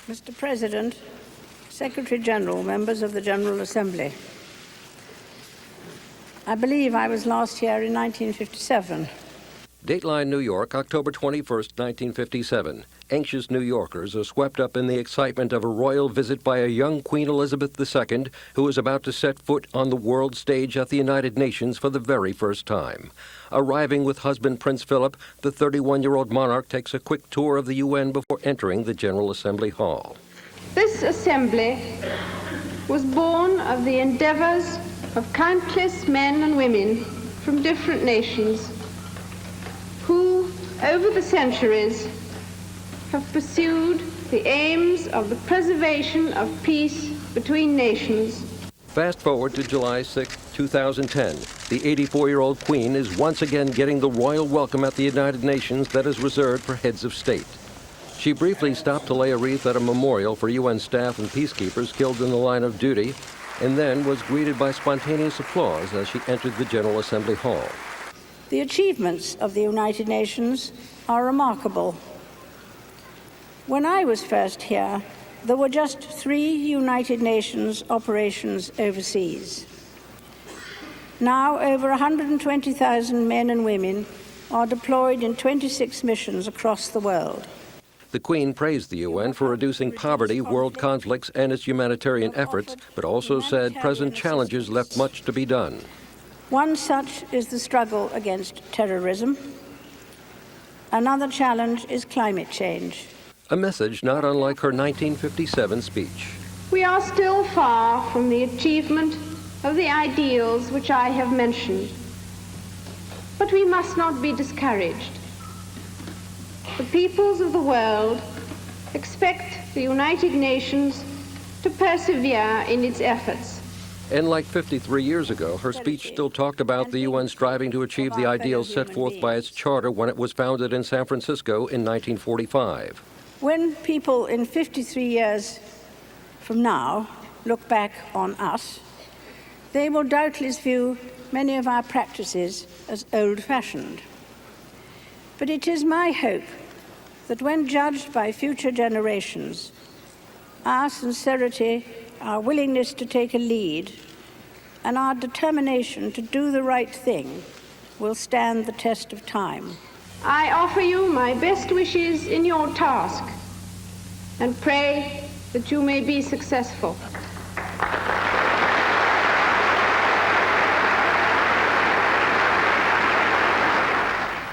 Mr. President, Secretary General, members of the General Assembly. I believe I was last here in 1957. Dateline, New York, October 21st, 1957. Anxious New Yorkers are swept up in the excitement of a royal visit by a young Queen Elizabeth II who is about to set foot on the world stage at the United Nations for the very first time. Arriving with husband Prince Philip, the 31-year-old monarch takes a quick tour of the UN before entering the General Assembly Hall. This assembly was born of the endeavors of countless men and women from different nations who, over the centuries, have pursued the aims of the preservation of peace between nations. Fast forward to July 6, 2010. The 84-year-old Queen is once again getting the royal welcome at the United Nations that is reserved for heads of state. She briefly stopped to lay a wreath at a memorial for UN staff and peacekeepers killed in the line of duty, and then was greeted by spontaneous applause as she entered the General Assembly Hall. The achievements of the United Nations are remarkable. When I was first here, there were just 3 United Nations operations overseas. Now, over 120,000 men and women are deployed in 26 missions across the world. The Queen praised the UN for reducing poverty, world conflicts, and its humanitarian efforts, but also said present challenges left much to be done. One such is the struggle against terrorism. Another challenge is climate change. A message not unlike her 1957 speech. We are still far from the achievement of the ideals which I have mentioned, but we must not be discouraged. The peoples of the world expect the United Nations to persevere in its efforts. And like 53 years ago, her speech still talked about the UN striving to achieve the ideals set forth by its charter when it was founded in San Francisco in 1945. When people in 53 years from now look back on us, they will doubtless view many of our practices as old-fashioned. But it is my hope that when judged by future generations, our sincerity, our willingness to take a lead, and our determination to do the right thing will stand the test of time. I offer you my best wishes in your task and pray that you may be successful.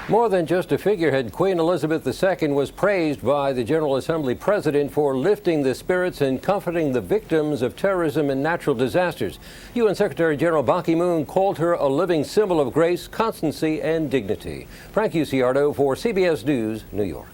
More than just a figurehead, Queen Elizabeth II was praised by the General Assembly President for lifting the spirits and comforting the victims of terrorism and natural disasters. UN Secretary General Ban Ki-moon called her a living symbol of grace, constancy, and dignity. Frank Ucciardo for CBS News, New York.